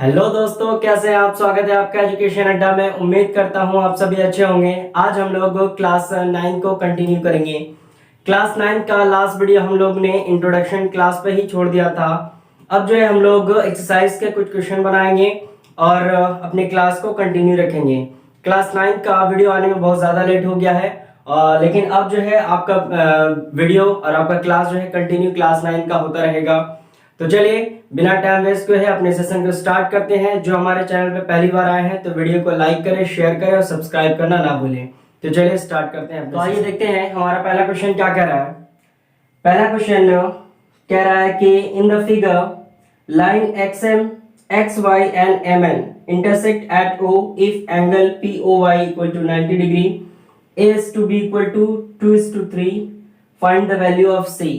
Hello दोस्तों, कैसे हैं आप। स्वागत है आपका एजुकेशन अड्डा में। उम्मीद करता हूं आप सभी अच्छे होंगे। आज हम लोग क्लास 9 को कंटिन्यू करेंगे। क्लास 9 का लास्ट वीडियो हम लोग ने इंट्रोडक्शन क्लास पे ही छोड़ दिया था। अब जो है हम लोग एक्सरसाइज के कुछ क्वेश्चन बनाएंगे और अपने क्लास को कंटिन्यू रखेंगे। क्लास 9 का वीडियो आने में बहुत ज़्यादा लेट हो गया है, लेकिन अब जो है आपका वीडियो और आपका क्लास जो है कंटिन्यू क्लास 9 का होता रहेगा। तो चलिए बिना टाइम वेस्ट को है अपने सेशन को स्टार्ट करते हैं। जो हमारे चैनल पे पहली बार आए हैं तो वीडियो को लाइक करें, शेयर करें और सब्सक्राइब करना ना भूलें। तो चलिए स्टार्ट करते हैं। तो आइए देखते हैं हमारा पहला क्वेश्चन क्या कह रहा है। पहला क्वेश्चन कह रहा है कि in the figure line XM, XY and MN intersect at O if angle POY equal to 90 degree, A is to B equal to 2:3, find the value of C।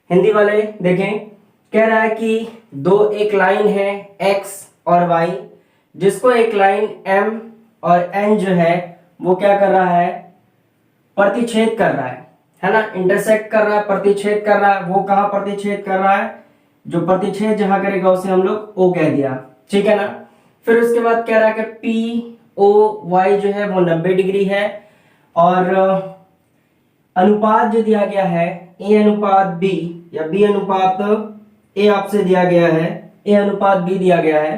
Hindi वाले देखें, कह रहा है कि एक लाइन है X और Y, जिसको एक लाइन M और N जो है वो क्या कर रहा है, प्रतिच्छेद कर रहा है ना, इंटरसेक्ट कर रहा है, प्रतिच्छेद कर रहा है। वो कहाँ प्रतिच्छेद कर रहा है, जो प्रतिच्छेद जहां करेगा उसे हम लोग O कह दिया, ठीक है ना। फिर उसके बाद कह रहा है कि POY जो है वो 90 डिग्री है और अनुपात जो दिया गया है A अनुपात B या B अनुपात A आपसे दिया गया है, A अनुपात B दिया गया है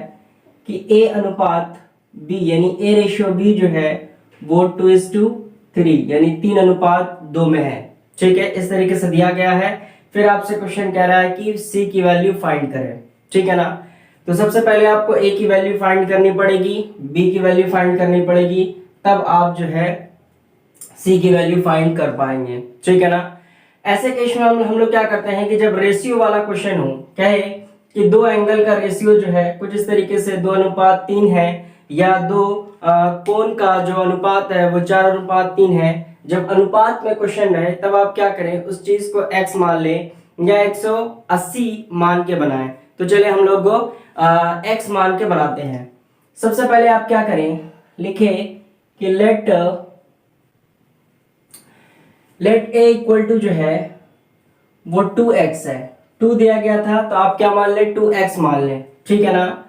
कि A अनुपात B यानी A रेशियो B जो है वो 2:3 यानी 3:2 में है, ठीक है। इस तरीके से दिया गया है। फिर आपसे क्वेश्चन कह रहा है कि C की वैल्यू फाइंड करें, ठीक है ना। तो सबसे पहले आपको A की वैल्यू फाइंड करनी पड़ेगी, B की वैल्यू फाइंड करनी पड़ेगी, तब आप जो है C की वैल्यू फाइंड कर पाएंगे, ठीक है ना। ऐसे केस में हम लोग क्या करते हैं कि जब रेशियो वाला क्वेश्चन हो, कहे कि दो एंगल का रेशियो जो है कुछ इस तरीके से 2:3 है या दो कोण का जो अनुपात है वो 4:3 है। जब अनुपात में क्वेश्चन रहे तब आप क्या करें, उस चीज को x मान लें या 180 मान के बनाएं। तो चलिए हम लोग x मान के बनाते हैं। सबसे पहले आप क्या करें, लिखें कि लेट A इक्वल टू जो है वो 2x है। 2 दिया गया था तो आप क्या मान लें, 2x मान लें, ठीक है ना।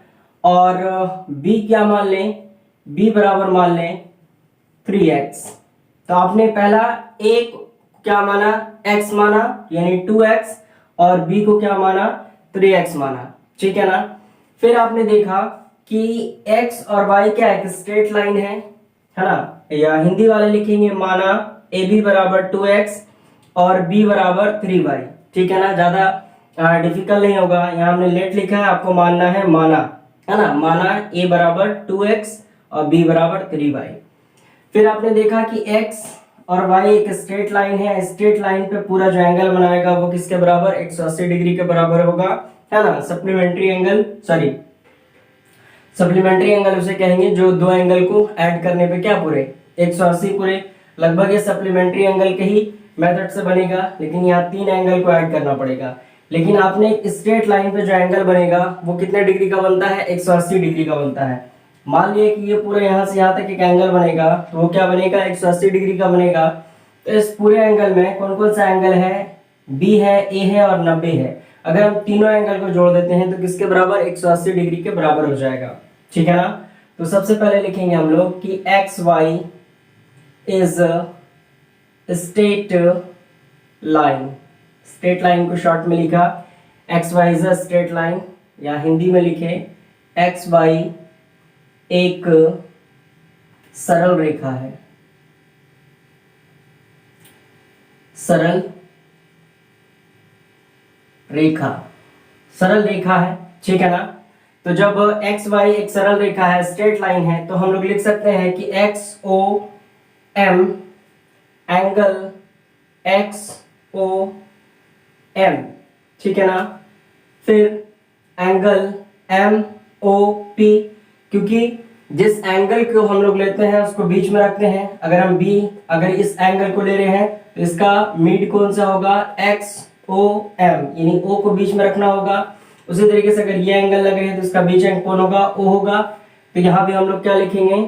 और B क्या मान लें, B बराबर मान लें 3x। तो आपने पहला A क्या माना, x माना यानी 2x, और B को क्या माना, 3x माना, ठीक है ना। फिर आपने देखा कि x और y क्या है, स्ट्रेट लाइन है ना, या हिंदी वाले लिखेंगे माना AB बराबर 2x और B बराबर 3y, ठीक है ना। ज्यादा डिफिकल्ट नहीं होगा। यहाँ हमने लेट लिखा है, आपको मानना है माना, है ना। माना A बराबर 2x और B बराबर 3y। फिर आपने देखा कि x और y एक स्ट्रेट लाइन है। स्ट्रेट लाइन पे पूरा जो एंगल बनाएगा वो किसके बराबर, 180 डिग्री के बराबर होगा, है ना। सप्लीमेंट्री एंगल उसे कहेंगे जो दो एंगल को ऐड करने पे क्या पूरे 180 पूरे। लगभग ये सप्लीमेंट्री एंगल के ही मेथड से बनेगा, लेकिन यहाँ 3 एंगल को ऐड करना पड़ेगा। लेकिन आपने एक स्ट्रेट लाइन पे जो एंगल बनेगा वो कितने डिग्री का बनता है, 180 डिग्री का बनता है। मान लिया कि ये पूरे यहाँ से यहाँ तक एक एंगल बनेगा तो वो क्या बनेगा, 180 डिग्री का बनेगा। तो इस पूरे एंगल में कौन कौन सा एंगल है, B है, A है और 90 है। अगर हम तीनों एंगल को जोड़ देते हैं तो किसके बराबर, 180 डिग्री के बराबर हो जाएगा, ठीक है ना। तो सबसे पहले लिखेंगे हम लोग कि XY is straight line. Straight line को शॉर्ट में लिखा XY is a straight line, या हिंदी में लिखे XY एक सरल रेखा है। सरल रेखा है, ठीक है ना। तो जब XY एक सरल रेखा है, स्ट्रेट लाइन है, तो हम लोग लिख सकते हैं कि XOM एंगल XOM, ठीक है ना। फिर एंगल MOP, क्योंकि जिस एंगल को हम लोग लेते हैं उसको बीच में रखते हैं। अगर इस एंगल को ले रहे हैं तो इसका मिड कौन सा होगा, XOM, यानी O को बीच में रखना होगा। उसी तरीके से अगर ये एंगल लग रहे हैं तो इसका बीच एंगल कौन होगा, O होगा। तो यहाँ भी हम लोग क्या लिखेंगे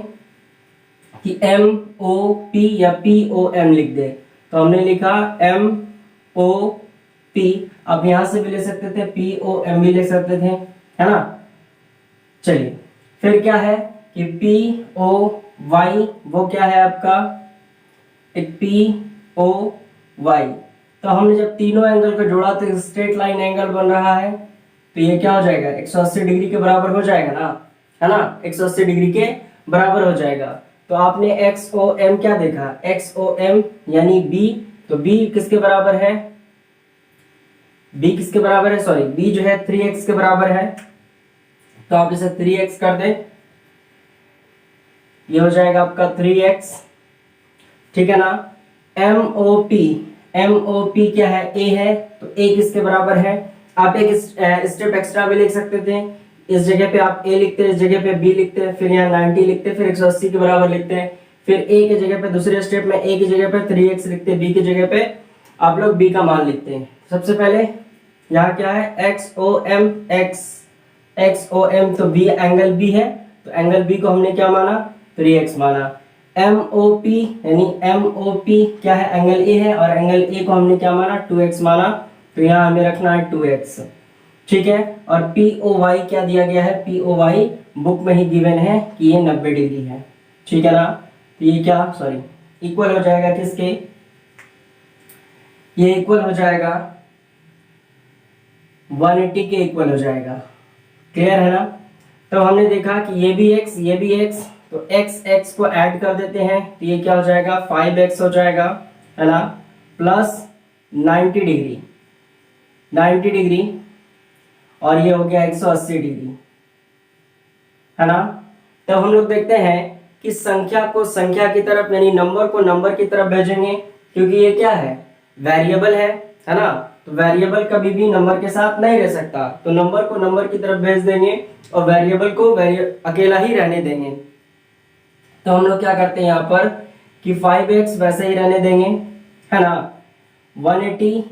कि MOP या POM लिख दे। तो हमने लिखा MOP, आप यहां से भी ले सकते थे, POM भी ले सकते थे, है ना। चलिए फिर क्या है कि पी ओ वाई वो क्या है आपका एक पी ओ वाई। तो हमने जब तीनों एंगल को जोड़ा तो स्ट्रेट लाइन एंगल बन रहा है, तो ये क्या हो जाएगा 180 डिग्री के बराबर हो जाएगा ना, है ना, 180 डिग्री के बराबर हो जाएगा। तो आपने एक्स ओ एम क्या देखा, एक्स ओ एम यानी बी, तो बी किसके बराबर है, बी किसके बराबर है, सॉरी बी जो है 3x के बराबर है, तो आप इसे 3x कर दें, ये हो जाएगा आपका 3x, ठीक है ना। एम ओ पी क्या है, ए है, तो ए किसके बराबर है, आप एक स्टेप एक्स्ट्रा भी लिख सकते थे, इस जगह पे आप ए लिखते हैं, इस जगह पे बी लिखते हैं, फिर यहाँ 90 लिखते हैं, फिर 180 के बराबर लिखते हैं, फिर ए की जगह पे दूसरे स्टेप में ए की जगह पे 3x लिखते हैं, बी की जगह पे आप लोग बी का मान लिखते हैं। सबसे पहले यहाँ क्या है एक्स ओ एम, तो बी एंगल बी है, तो एंगल बी को हमने क्या माना 3x माना। एम ओ पी यानी एम ओ पी क्या है, एंगल ए है, और एंगल ए को हमने क्या माना 2x माना, तो यहाँ हमें रखना है 2x, ठीक है। और पी ओ वाई क्या दिया गया है, पी ओ वाई बुक में ही गिवन है कि ये 90 डिग्री है, ठीक है ना। तो ये क्या सॉरी इक्वल हो जाएगा किसके, ये इक्वल हो जाएगा 180 के इक्वल हो जाएगा, क्लियर है ना। तो हमने देखा कि ये भी x, तो x को ऐड कर देते हैं, तो ये क्या हो जाएगा 5x हो जाएगा, है ना, प्लस 90 डिग्री, और ये हो गया 180 डिग्री, है ना। तो हम लोग देखते हैं कि संख्या को संख्या की तरफ यानी नंबर को नंबर की तरफ भेजेंगे, क्योंकि ये क्या है वेरिएबल है ना, तो वेरिएबल कभी भी नंबर के साथ नहीं रह सकता, तो नंबर को नंबर की तरफ भेज देंगे और वेरिएबल को अकेला ही रहने देंगे। तो हम लोग क्या करते हैं यहाँ पर कि 5x वैसे ही रहने देंगे, है ना, 180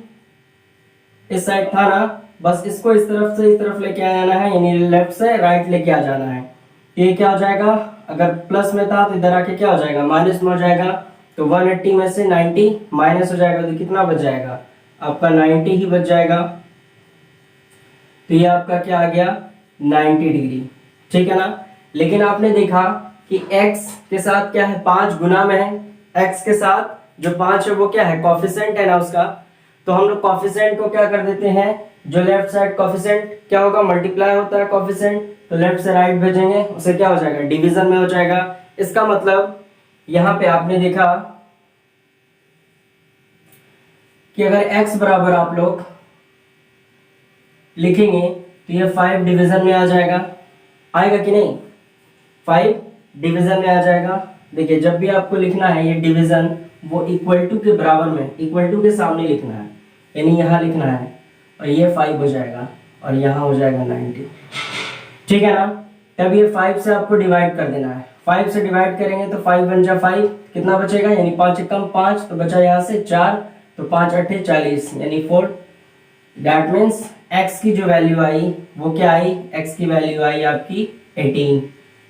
इस साइड था ना, बस इसको इस तरफ से इस तरफ लेके आ जाना है, यानी लेफ्ट से राइट लेके आ जाना है। ये क्या हो जाएगा, अगर प्लस में था तो इधर आके क्या हो जाएगा माइनस में हो जाएगा, तो 180 में से 90 माइनस हो जाएगा, तो कितना बच जाएगा आपका 90 ही बच जाएगा, तो ये आपका क्या आ गया 90 डिग्री, ठीक है ना। लेकिन आपने देखा कि x के साथ क्या है 5 गुना में है, x के साथ जो 5 है वो क्या है कॉफिशिएंट है ना उसका, तो हम लोग कॉफिशिएंट को क्या कर देते हैं, जो लेफ्ट साइड कॉफिशिएंट क्या होगा मल्टीप्लाई होता है कॉफिशिएंट, तो लेफ्ट से राइट भेजेंगे, उसे क्या हो जाएगा डिवीजन में हो जाएगा। इसका मतलब यहाँ पे आपने देखा कि अगर x बराबर आप लोग लिखेंगे तो ये 5 डिवीजन में आ जाएगा, आएगा कि नहीं, 5 डिवीजन में आ जाएगा। देखिए जब भी आपको लिखना है ये डिवीजन वो इक्वल टू के बराबर में, इक्वल टू के सामने लिखना है, यानी यहाँ लिखना है, और ये 5 हो जाएगा और यहाँ हो जाएगा 90, ठीक है ना। तब ये 5 से आपको डिवाइड कर देना है, 5 से डिवाइड करेंगे तो 5 बन जा 5, कितना बचेगा यानी 5 कम 5, तो बचा यहाँ से 4, तो 5 8 40 यानी 4, दैट मीन्स x की जो वैल्यू आई वो क्या आई, x की वैल्यू आई आपकी 18।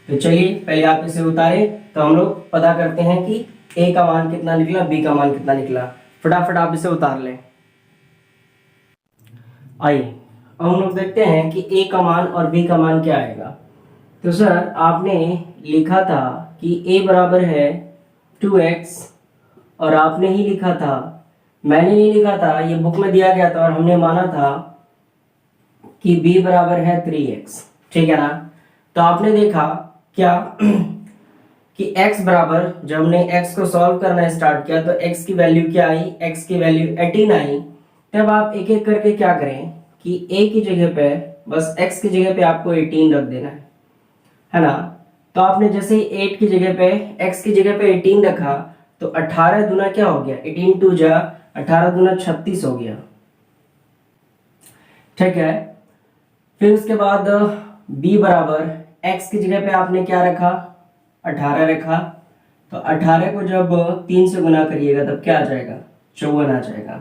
तो चलिए पहले आप इसे उतारे, तो हम लोग पता करते हैं कि a का मान कितना निकला, b का मान कितना निकला, फटाफट आप इसे उतार लें। आइए अब हम लोग देखते हैं कि a का मान और b का मान क्या आएगा। तो सर आपने लिखा था कि a बराबर है 2x, और आपने ही लिखा था, मैंने नहीं लिखा था, ये बुक में दिया गया था और हमने माना था कि b बराबर है 3x, ठीक है ना। तो आपने देखा क्या कि x बराबर, जब हमने x को सॉल्व करना स्टार्ट किया तो x की वैल्यू क्या आई, x की वैल्यू 18 आई। तब आप एक एक करके क्या करें कि a की जगह पे बस x की जगह पे आपको 18 रख देना है ना। तो आपने जैसे ही 8 की जगह पे x की जगह पे 18 रखा तो 18 दूना क्या हो गया, 18 2 जा 18 दूना 36 हो गया, ठीक है। फिर उसके बाद b बराबर x की जगह पे आपने क्या रखा 18 रखा, तो 18 को जब 3 से गुना करिएगा तब क्या आ जाएगा 54 आ जाएगा,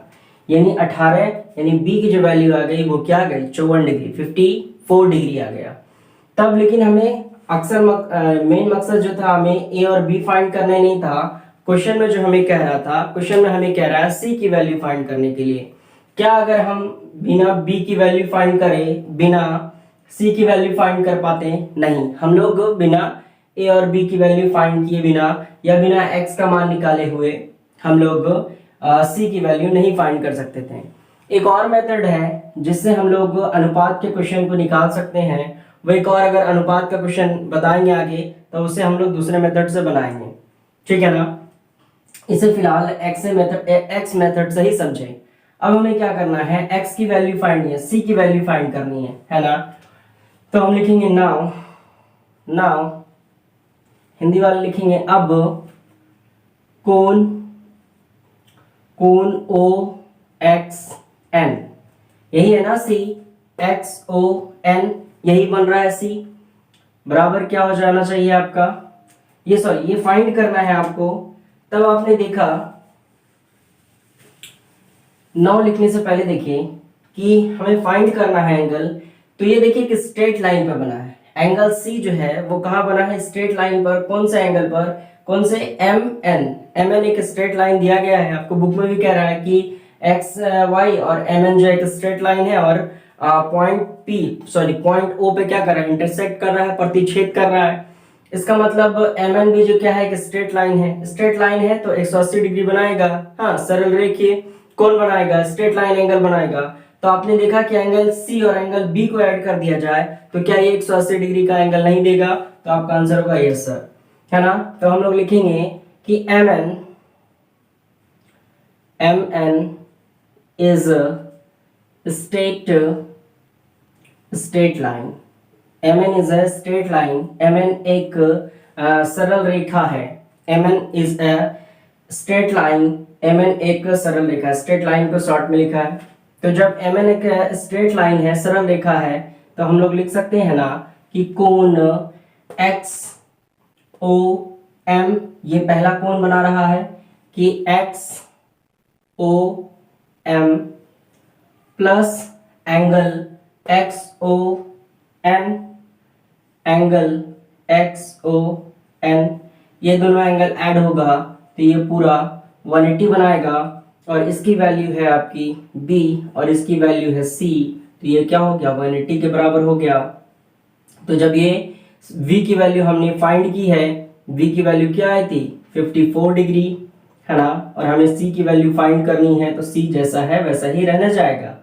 यानी 18 यानी b की जो वैल्यू आ गई वो क्या आ गई 54 डिग्री, 54 डिग्री आ गया। तब लेकिन हमें अक्सर मेन मकसद जो था हमें a और b फाइंड करना ही नहीं था, क्वेश्चन में जो हमें कह रहा था, क्वेश्चन में हमें कह रहा है c की वैल्यू फाइंड करने के लिए। क्या अगर हम बिना b की वैल्यू फाइंड करें, बिना सी की वैल्यू फाइंड कर पाते हैं? नहीं, हम लोग बिना ए और बी की वैल्यू फाइंड किए बिना या बिना एक्स का मान निकाले हुए हम लोग सी की वैल्यू नहीं फाइंड कर सकते थे। एक और मेथड है जिससे हम लोग अनुपात के क्वेश्चन को निकाल सकते हैं। वो एक और अगर अनुपात का क्वेश्चन बताएंगे आगे तो उसे हम लोग दूसरे मेथड से बनाएंगे, ठीक है ना। इसे फिलहाल एक्स मेथड से ही समझें। अब हमें क्या करना है, एक्स की वैल्यू फाइंड है, सी की वैल्यू फाइंड करनी है ना। तो हम लिखेंगे नाउ हिंदी वाले लिखेंगे अब कोण ओ एक्स एन, यही है ना सी, एक्स ओ एन, यही बन रहा है सी, बराबर क्या हो जाना चाहिए आपका, ये फाइंड करना है आपको। तब आपने देखा, नाउ लिखने से पहले देखिए कि हमें फाइंड करना है एंगल। तो ये देखिए कि स्ट्रेट लाइन पर बना है एंगल सी जो है वो कहाँ बना है, स्ट्रेट लाइन पर। कौन से एंगल पर, कौन से एम एन एक स्ट्रेट लाइन दिया गया है, आपको बुक में भी कह रहा है कि एक्स वाई और एम एन जो एक स्ट्रेट लाइन है और पॉइंट ओ पे क्या कर रहा है, इंटरसेक्ट कर रहा है, प्रतिच्छेद कर रहा है। इसका मतलब एम एन भी जो क्या है, एक स्ट्रेट लाइन है। स्ट्रेट लाइन है तो 180 डिग्री बनाएगा, हाँ सरल रेखीय। कौन बनाएगा, स्ट्रेट लाइन एंगल बनाएगा। तो आपने देखा कि एंगल सी और एंगल बी को ऐड कर दिया जाए तो क्या ये 180 डिग्री का एंगल नहीं देगा, तो आपका आंसर होगा यस सर, है ना। तो हम लोग लिखेंगे कि M N is straight line, M N is a straight line, M N एक सरल रेखा है, M N is a straight line, M N एक सरल रेखा है, स्ट्रेट लाइन को शॉर्ट में लिखा है। तो जब एम एन एक स्ट्रेट लाइन है, सरल रेखा है, तो हम लोग लिख सकते हैं ना कि कोण एक्स ओ एम, ये पहला कोण बना रहा है कि X O M plus angle X O N, angle X O N, ये दोनों एंगल ऐड होगा तो ये पूरा 180 बनाएगा। और इसकी वैल्यू है आपकी b और इसकी वैल्यू है c, तो ये क्या हो गया, 180 के बराबर हो गया। तो जब ये v की वैल्यू हमने फाइंड की है, v की वैल्यू क्या आई थी, 54 डिग्री, है ना। और हमें c की वैल्यू फाइंड करनी है तो c जैसा है वैसा ही रह जाएगा।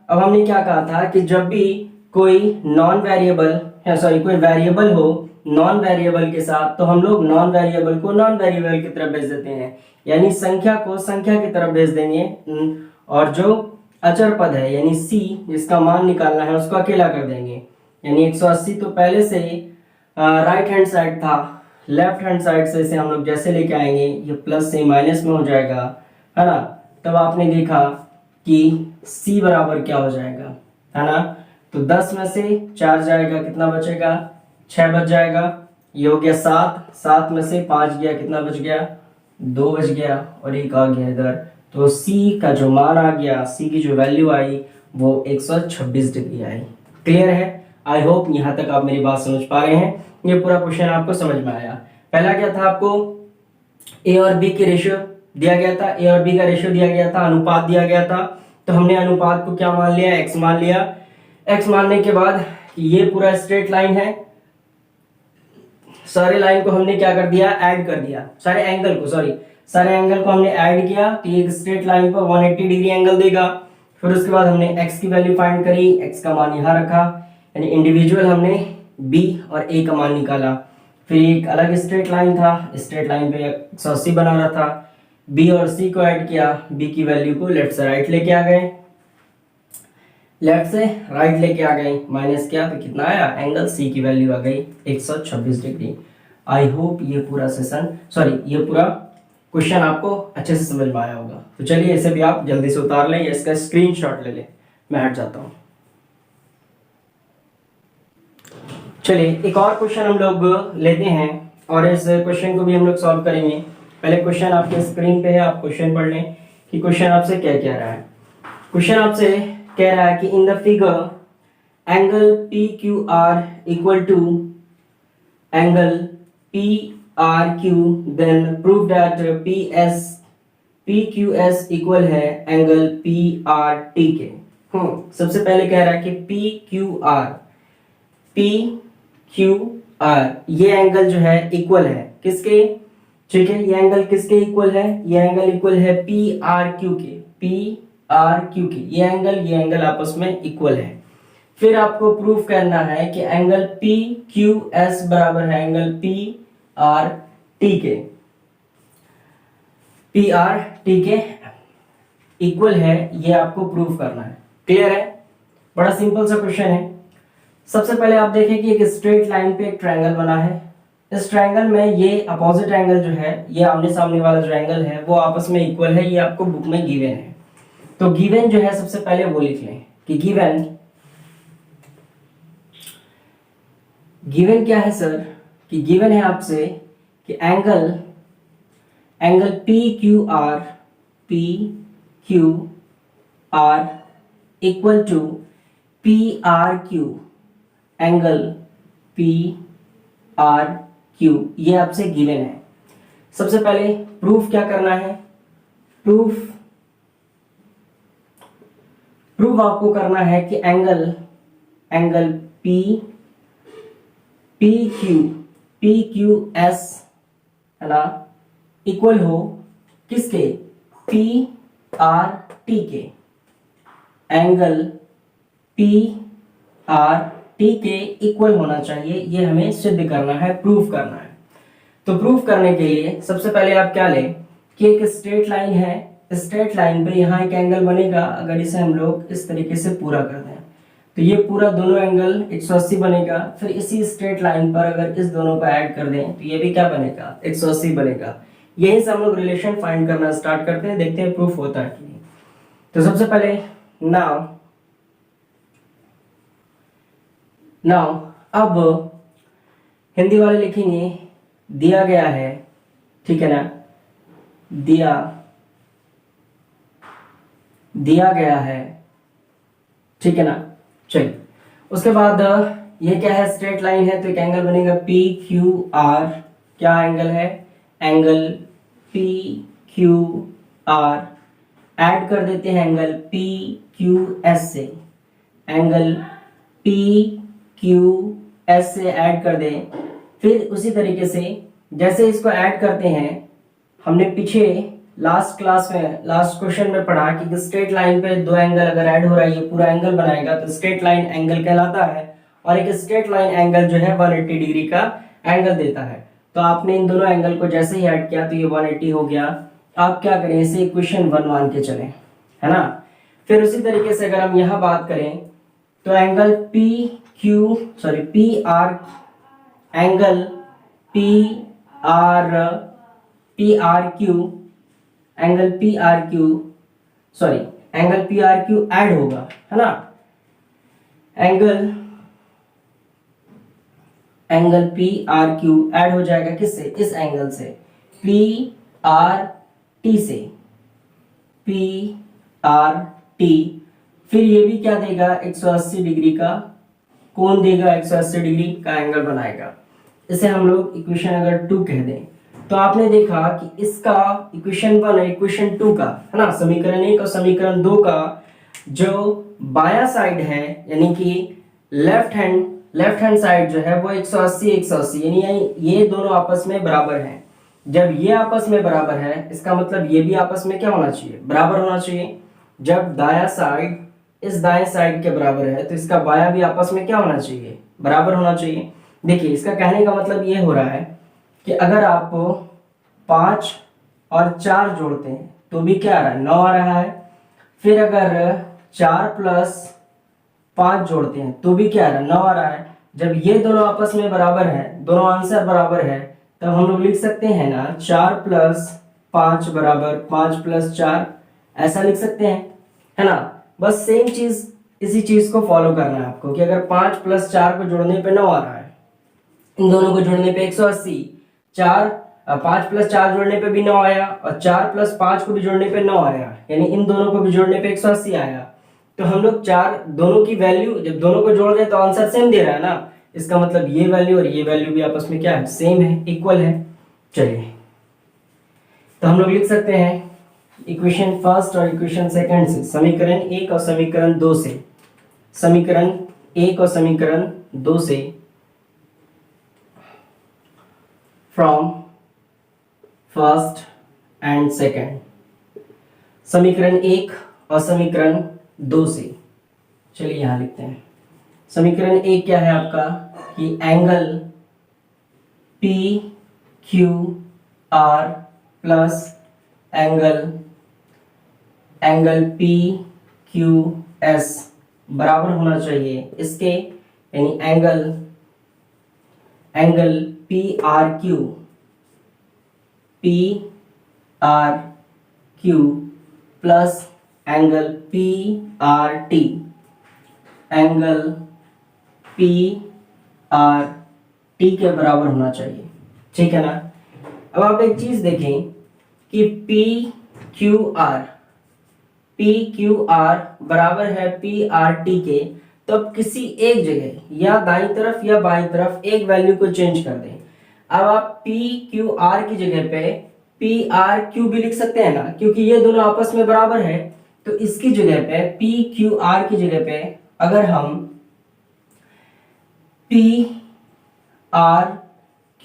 अब हमने क्या कहा था कि जब भी कोई कोई वेरिएबल हो नॉन वेरिएबल के साथ, तो हम लोग नॉन वेरिएबल को नॉन वेरिएबल की तरफ भेज देते हैं, यानी संख्या को संख्या की तरफ भेज देंगे। और जो अचर पद है यानी c जिसका मान निकालना है उसको अकेला कर देंगे। यानी 180 तो पहले से राइट हैंड साइड था, लेफ्ट हैंड साइड से इसे हम लोग जैसे लेके आएंगे ये प्लस से माइनस में हो जाएगा, है ना। तब आपने देखा कि c बराबर क्या हो जाएगा, है ना। तो 10 में से 4 जाएगा, कितना बचेगा, 6 बच जाएगा। ये हो गया 7 में से 5 गया, कितना बच गया, 2 बच गया और 1 आ गया इधर। तो c का जो मान आ गया, c की जो वैल्यू आई वो 126 डिग्री आई। क्लियर है? आई होप यहाँ तक आप मेरी बात समझ पा रहे हैं। ये पूरा क्वेश्चन आपको समझ में आया। पहला क्या था, आपको a और b की रेशियो दिया गया था, a और b का रेशियो दिया गया था, अनुपात दिया गया था। तो हमने अनुपात को क्या मान लिया, x मान लिया। x मानने के बाद ये पूरा स्ट्रेट लाइन है, सारे लाइन को हमने क्या कर दिया, ऐड कर दिया, सारे एंगल को हमने ऐड किया तो ये स्ट्रेट लाइन पर 180 डिग्री एंगल देगा। फिर उसके बाद हमने x की वैल्यू फाइंड करी, x का मान यहाँ रखा, यानी इंडिविजुअल हमने b और a का मान निकाला। फिर एक अलग स्ट्रेट लाइन था, स्ट्रेट लाइन पे 180 बना रहा था, b और c को ऐड किया, b की वैल्यू को लेफ्ट से राइट लेके आ गए, माइनस किया तो कितना आया, एंगल c की वैल्यू आ गई 126 डिग्री। आई होप ये पूरा क्वेश्चन आपको अच्छे से समझ में आया होगा। तो चलिए इसे भी आप जल्दी से उतार लें या इसका स्क्रीनशॉट ले लें। मैं हट जाता हूं। चलिए एक और क्वेश्चन हम लोग लेते हैं और इस क्वेश्चन को भी हम लोग सॉल्व करेंगे। पहले क्वेश्चन आपके स्क्रीन पे है, आप क्वेश्चन पढ़ लें कि क्वेश्चन आपसे क्या कह रहा है। क्वेश्चन आपसे कह रहा है कि in the figure angle PQR equal to angle PRQ, then prove that PQS equal है एंगल PRT के। सबसे पहले कह रहा है कि P Q R, P Q R ये एंगल जो है इक्वल है किसके, ठीक है, ये एंगल किसके इक्वल है, ये एंगल इक्वल है पी आर क्यू के, पी आर क्यू के, ये एंगल आपस में इक्वल है। फिर आपको प्रूफ करना है कि एंगल पी क्यू एस बराबर है एंगल पी आर टी के, पी आर टी के इक्वल है, ये आपको प्रूफ करना है। क्लियर है, बड़ा सिंपल सा क्वेश्चन है। सबसे पहले आप देखें कि एक स्ट्रेट लाइन पे एक ट्रायंगल बना है, इस ट्रायंगल में ये अपोजिट एंगल जो है, ये आमने सामने वाला जो एंगल है वो आपस में इक्वल है, ये आपको बुक में गिवन है। तो गिवन जो है सबसे पहले वो लिख लें कि गिवन क्या है सर, कि गिवन है आपसे कि angle P Q R equal to P R Q, angle P R Q, ये आपसे गिवन है। सबसे पहले प्रूफ क्या करना है, प्रूफ आपको करना है कि एंगल पी क्यू एस है ना इक्वल हो किसके, पी आर टी के, एंगल पी आर टी के इक्वल होना चाहिए, ये हमें सिद्ध करना है, प्रूफ करना है। तो प्रूफ करने के लिए सबसे पहले आप क्या लें कि एक स्ट्रेट लाइन है, स्ट्रेट लाइन पे यहाँ एक एंगल बनेगा, अगर इसे हम लोग इस तरीके से पूरा कर दें तो ये पूरा दोनों एंगल 180 बनेगा। फिर इसी स्ट्रेट लाइन पर अगर इस दोनों को ऐड कर दें तो ये भी क्या बनेगा, 180 बनेगा। यहीं से हम लोग रिलेशन फाइंड करना स्टार्ट करते हैं, देखते हैं प्रूफ होता है कि नहीं। तो सबसे पहले नाउ अब हिंदी वाले लिखेंगे दिया गया है, ठीक है ना, दिया गया है, ठीक है ना। चलिए उसके बाद ये क्या है, स्ट्रेट लाइन है तो एक एंगल बनेगा पी क्यू आर, क्या एंगल है, angle P Q are, add कर देते हैं एंगल पी क्यू एस से, एंगल पी क्यू एस से ऐड कर दें। फिर उसी तरीके से जैसे इसको ऐड करते हैं, हमने पीछे लास्ट क्लास में लास्ट क्वेश्चन में पढ़ा कि स्ट्रेट लाइन पे दो एंगल अगर ऐड हो रहा है ये पूरा एंगल बनाएगा तो स्ट्रेट लाइन एंगल कहलाता है, और एक स्ट्रेट लाइन एंगल जो है 180 डिग्री का एंगल देता है। तो आपने इन दोनों एंगल को जैसे ही ऐड किया तो ये 180 हो गया। आप क्या करें, इसे इक्वेशन 1 मान के चलें, है ना। फिर उसी तरीके से अगर हम यहाँ बात करें तो angle P are, angle P R Q, angle P R Q add होगा, है ना। Angle P R Q add हो जाएगा किससे, इस एंगल से, पी आर टी से, पी आर टी। फिर ये भी क्या देगा, 180 डिग्री का कोण देगा, 180 डिग्री का एंगल बनाएगा। इसे हम लोग इक्वेशन अगर 2 कह दें तो आपने देखा कि इसका इक्वेशन 1 है, इक्वेशन 2 का, है ना, समीकरण 1 और समीकरण 2 का जो बायां साइड है यानी कि लेफ्ट हैंड साइड जो है वो 180 यानी ये दोनों आपस में बराबर हैं। जब ये आपस में बराबर है इसका मतलब ये भी आपस में क्या होना चाहिए, बराबर होना चाहिए। जब दायां साइड इस दाएं साइड के बराबर है तो इसका बायां भी आपस में क्या होना चाहिए, बराबर होना चाहिए। देखिए इसका कहने का मतलब ये हो रहा है कि अगर आप 5 और 4 जोड़ते हैं तो भी क्या आ रहा है, 9 आ रहा है। फिर अगर 4 प्लस 5 जोड़ते हैं तो भी क्या आ रहा है, 9 आ रहा है। जब ये दोनों आपस में बराबर है, दोनों आंसर बराबर है, तब हम लोग लिख सकते हैं ना 4 प्लस 5 बराबर 5 प्लस 4, ऐसा लिख सकते हैं, है ना। बस सेम चीज इसी चीज को फॉलो करना है आपको कि अगर 5 प्लस 4 को जोड़ने पे 9 आ रहा है, इन दोनों को जोड़ने पे 180, 5 प्लस 4 जोड़ने पे भी 9 आया और 4 प्लस 5 को भी जोड़ने पे 9 आया, यानी इन दोनों को भी जोड़ने पे 180 आया। तो हम लोग दोनों की वैल्यू जब दोनों को जोड़ रहे हैं तो आंसर सेम दे रहा है ना, इसका मतलब ये वैल्यू और ये वैल्यू भी आपस में क्या है, सेम है, इक्वल है। चलिए तो हम लोग लिख सकते हैं इक्वेशन फर्स्ट और इक्वेशन सेकंड से, समीकरण 1 और समीकरण 2 से, समीकरण 1 और समीकरण 2 से फ्रॉम फर्स्ट एंड सेकंड, समीकरण 1 और समीकरण 2 से। चलिए यहां लिखते हैं। समीकरण 1 क्या है आपका कि angle P Q are plus angle P Q S बराबर होना चाहिए इसके, यानी angle P R Q plus angle P R T, angle P R T के बराबर होना चाहिए, ठीक है ना। अब आप एक चीज देखें कि पी क्यू आर बराबर है पी आर टी के, तो अब किसी एक जगह या दाईं तरफ या बाईं तरफ एक वैल्यू को चेंज कर दें। अब आप पी क्यू आर की जगह पे पी आर क्यू भी लिख सकते हैं ना, क्योंकि ये दोनों आपस में बराबर है। तो इसकी जगह पे पी क्यू आर की जगह पे अगर हम पी आर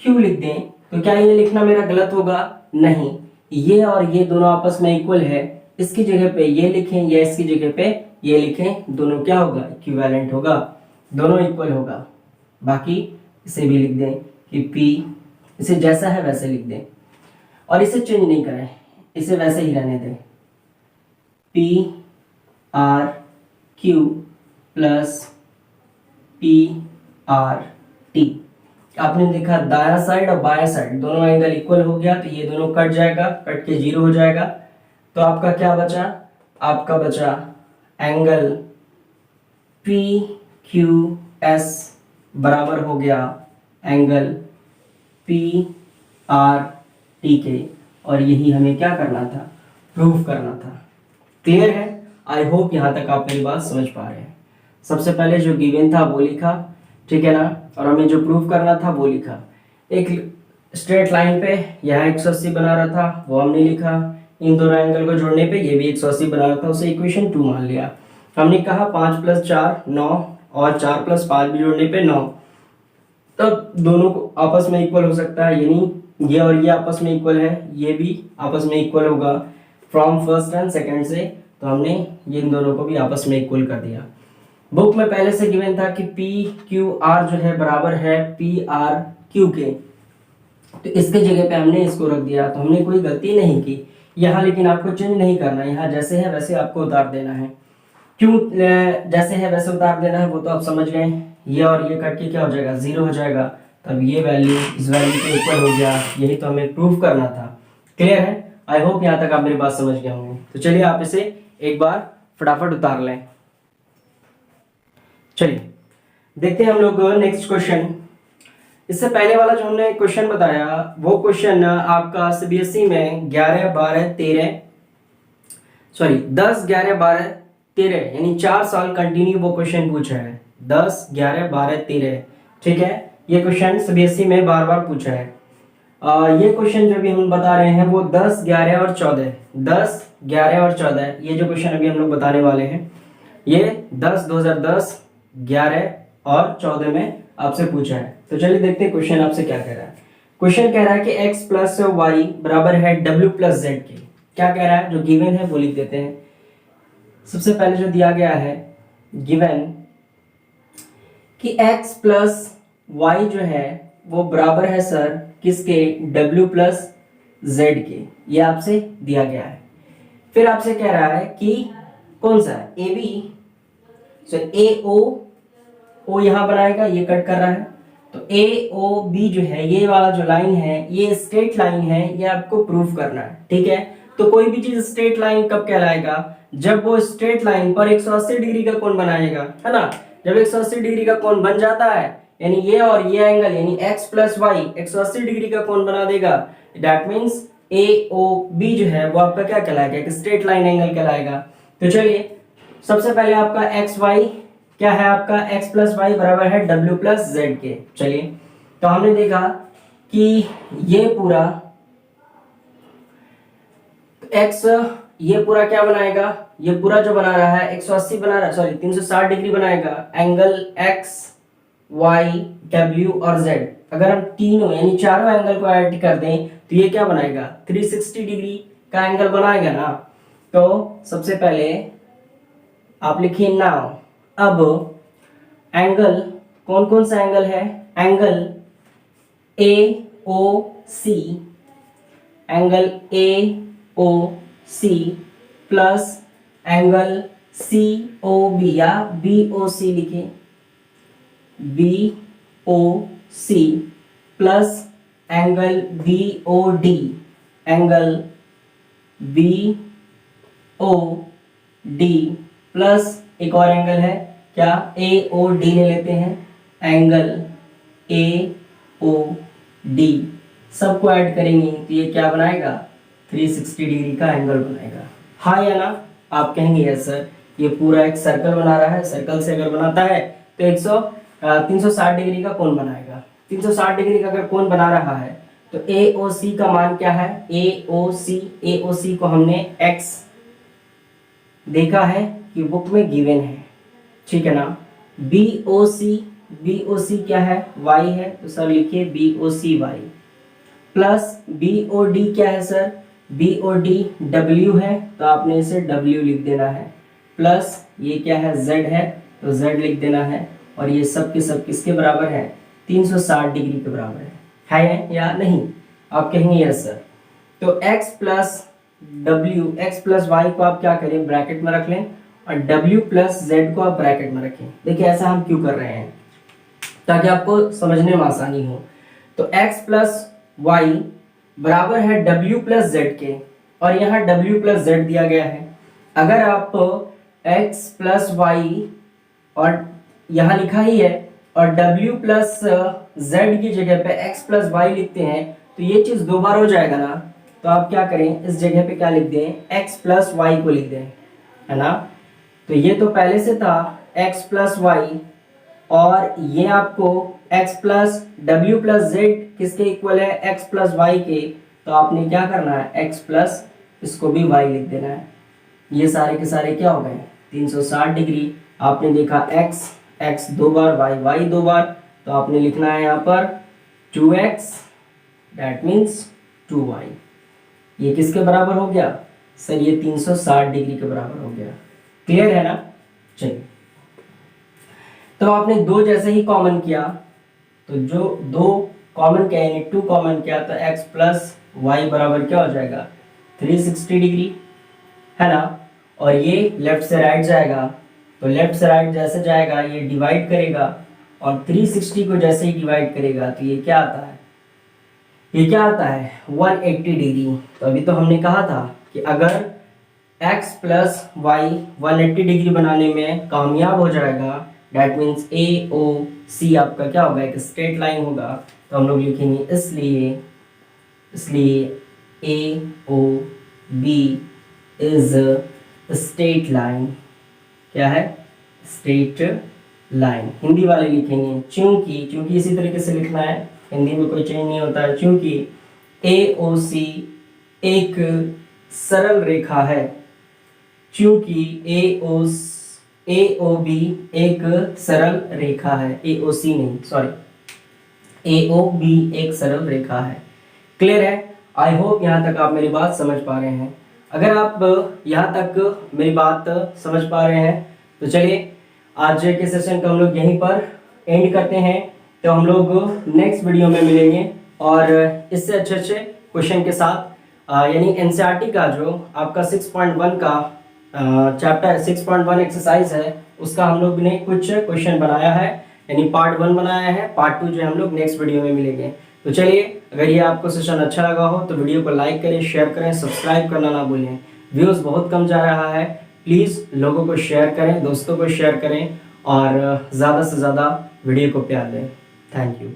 क्यू लिख दें तो क्या ये लिखना मेरा गलत होगा? नहीं, ये और ये दोनों आपस में इक्वल है। इसकी जगह पे ये लिखें या इसकी जगह पे ये लिखें, दोनों क्या होगा? इक्विवेलेंट होगा, दोनों इक्वल होगा। बाकी इसे भी लिख दें कि P, इसे जैसा है वैसे लिख दें और इसे चेंज नहीं करें, इसे वैसे ही रहने दें। P R Q plus P R T। आपने देखा दायां साइड और बायां साइड दोनों एंगल इक्वल हो गया, तो ये दोनों कट जाएगा, कट के 0 हो जाएगा। तो आपका क्या बचा? आपका बचा एंगल पी क्यू एस बराबर हो गया एंगल पी आर टी के, और यही हमें क्या करना था? प्रूव करना था। क्लियर है? आई होप यहां तक आप मेरी बात समझ पा रहे हैं। सबसे पहले जो गिवन था वो लिखा, ठीक है ना, और हमें जो प्रूव करना था वो लिखा। एक स्ट्रेट लाइन पे यहाँ 180 बना रहा था, वो हमने लिखा। इन दोनों एंगल को जोड़ने पे ये भी 180 बना रहा था, उसे इक्वेशन 2 मान लिया। हमने कहा 5 + 4 9, और 4 + 5 भी जोड़ने पे 9। तब दोनों को आपस में इक्वल हो सकता है, यानी ये और ये आपस में इक्वल है, ये भी आपस में इक्वल होगा फ्रॉम फर्स्ट एंड सेकंड से। तो हमने इन दोनों को भी आपस में इक्वल कर दिया। बुक में पहले से गिवन था कि पी क्यू आर जो है बराबर है पी आर क्यू के, तो इसके जगह पे हमने इसको रख दिया। तो हमने कोई गलती नहीं की यहाँ, लेकिन आपको चेंज नहीं करना, यहाँ जैसे है वैसे आपको उतार देना है। क्यों जैसे है वैसे उतार देना है वो तो आप समझ गए। ये और ये कट के क्या हो जाएगा? 0 हो जाएगा। तब ये वैल्यू इस वैल्यू के इक्वल हो गया, यही तो हमें प्रूव करना था। क्लियर है? आई होप यहाँ तक आप मेरी बात समझ गए होंगे। तो चलिए आप इसे एक बार फटाफट उतार लें। चलिए देखते हैं हम लोग नेक्स्ट क्वेश्चन। इससे पहले वाला जो हमने क्वेश्चन बताया वो क्वेश्चन आपका सीबीएसई में 11 12 13 सॉरी 10 11 12 13 यानी 4 साल कंटिन्यू वो क्वेश्चन पूछा है। 10 11 12 13, ठीक है। ये क्वेश्चन सीबीएसई में बार बार पूछा है। ये क्वेश्चन जो भी हम बता रहे हैं वो 10 11 और 14, 10 11 और 14, ये जो क्वेश्चन अभी हम लोग बताने वाले हैं ये 2010 11 और 14 में आपसे पूछा है। तो चलिए देखते हैं क्वेश्चन आपसे क्या कह रहा है। क्वेश्चन कह रहा है कि x प्लस वाई बराबर है w प्लस जेड के। क्या कह रहा है? जो गिवन है वो लिख देते हैं। सबसे पहले जो दिया गया है गिवन कि x प्लस वाई जो है वो बराबर है सर किसके? w प्लस जेड के, ये आपसे दिया गया है। फिर आपसे कह रहा है कि कौन सा है? ए बी, ए ओ यहां बनाएगा, ये कट कर रहा है। तो ए ओ बी जो है ये वाला जो लाइन है ये स्ट्रेट लाइन है, ये आपको प्रूफ करना है, ठीक है। तो कोई भी चीज स्ट्रेट लाइन कब कहलाएगा? जब वो स्ट्रेट लाइन पर 180 डिग्री का कोण बनाएगा, है ना। जब 180 डिग्री का कोण बन जाता है, यानी ये और ये एंगल यानी x प्लस वाई 180 डिग्री का कोण बना देगा, that means A O B जो है वो आपका क्या कहलाएगा? एक स्ट्रेट लाइन एंगल कहलाएगा। तो चलिए सबसे पहले आपका एक्स वाई क्या है? आपका x प्लस वाई बराबर है w प्लस जेड के। चलिए तो हमने देखा कि ये पूरा x ये पूरा क्या बनाएगा, ये पूरा जो बना रहा है 180 बना रहा है, सॉरी 360 डिग्री बनाएगा एंगल एक्स वाई डब्ल्यू और जेड। अगर हम तीनों यानी चारों एंगल को ऐड कर दें तो ये क्या बनाएगा, 360 डिग्री का एंगल बनाएगा ना। तो सबसे पहले आप लिखिए नाउ। अब एंगल कौन कौन सा एंगल है, angle A O C, angle A O C plus angle C O B या बी ओ सी लिखे, B O C plus angle B O D, angle B O D plus एक और angle है क्या, ए O D ले लेते हैं, angle A O D, सबको ऐड करेंगे तो ये क्या बनाएगा, 360 डिग्री का एंगल बनाएगा। हाँ या ना, आप कहेंगे यस सर। ये पूरा एक सर्कल बना रहा है, सर्कल से अगर बनाता है तो 360 डिग्री का कोण बनाएगा। 360 डिग्री का अगर कोण बना रहा है तो ए ओ सी का मान क्या है, ए ओ सी को हमने एक्स देखा है कि बुक में गिवन है, ठीक है ना। बी ओ सी क्या है, वाई है, तो सर लिखिए B O C Y plus B O D क्या है sir, B O D W है, तो आपने इसे डब्ल्यू लिख देना है, प्लस ये क्या है जेड है, तो जेड लिख देना है। और ये सब के सब किसके बराबर है, 360 डिग्री के बराबर है या नहीं, आप कहेंगे यस सर। तो x plus W, X plus Y को आप क्या करें, ब्रैकेट में रख लें, और w प्लस जेड को आप ब्रैकेट में रखें। देखिए ऐसा हम क्यों कर रहे हैं, ताकि आपको समझने में आसानी हो। तो x प्लस वाई बराबर है w प्लस जेड के, और यहाँ w प्लस जेड दिया गया है। अगर आप x प्लस वाई और यहाँ लिखा ही है और w प्लस जेड की जगह पे x प्लस वाई लिखते हैं तो ये चीज दो बार हो जाएगा ना। तो आप क्या करें, इस जगह पे क्या लिख दें, x प्लस वाई को लिख दें, है ना। तो ये तो पहले से था x प्लस वाई, और ये आपको x plus W plus Z किसके इक्वल है, x प्लस वाई के। तो आपने क्या करना है, x प्लस इसको भी y लिख देना है। ये सारे के सारे क्या हो गए, 360 डिग्री। आपने देखा x दो बार, y दो बार, तो आपने लिखना है यहाँ पर 2x, दैट मीन्स 2y। ये किसके बराबर हो गया सर, ये 360 डिग्री के बराबर हो गया। क्लियर है ना। चलिए, तो आपने दो जैसे ही कॉमन किया, तो जो दो कॉमन किया यानी 2 कॉमन किया, तो x प्लस वाई बराबर क्या हो जाएगा, 360 डिग्री, है ना। और ये लेफ्ट से राइट जाएगा, तो लेफ्ट से राइट जैसे जाएगा ये डिवाइड करेगा, और 360 को जैसे ही डिवाइड करेगा तो ये क्या आता है, ये क्या आता है 180 डिग्री। तो अभी तो हमने कहा था कि अगर x प्लस वाई 180 डिग्री बनाने में कामयाब हो जाएगा, डैट मीन्स ए ओ सी आपका क्या होगा, एक स्ट्रेट लाइन होगा। तो हम लोग लिखेंगे इसलिए A O B is straight line. क्या है, स्ट्रेट लाइन। हिंदी वाले लिखेंगे क्योंकि इसी तरीके से लिखना है, हिंदी में कोई चेंज नहीं होता है। क्योंकि ए ओ सी एक सरल रेखा है, क्योंकि ए ओ बी एक सरल रेखा है, ए ओ सी नहीं, सॉरी, ए ओ बी एक सरल रेखा है। क्लियर है। आई होप यहाँ तक आप मेरी बात समझ पा रहे हैं। अगर आप यहाँ तक मेरी बात समझ पा रहे हैं तो चलिए आज के सेशन को हम लोग यहीं पर एंड करते हैं। तो हम लोग नेक्स्ट वीडियो में मिलेंगे और इससे अच्छे क्वेश्चन के साथ, यानी एनसीईआरटी का जो आपका 6.1 का चैप्टर 6.1 एक्सरसाइज है उसका हम लोग ने कुछ क्वेश्चन बनाया है, यानी पार्ट 1 बनाया है। पार्ट 2 जो हम लोग नेक्स्ट वीडियो में मिलेंगे। तो चलिए, अगर ये आपको सेशन अच्छा लगा हो तो वीडियो को लाइक करें, शेयर करें, सब्सक्राइब करना ना भूलें। व्यूज़ बहुत कम जा रहा है, प्लीज़ लोगों को शेयर करें, दोस्तों को शेयर करें और ज़्यादा से ज़्यादा वीडियो को प्यार दें। Thank you.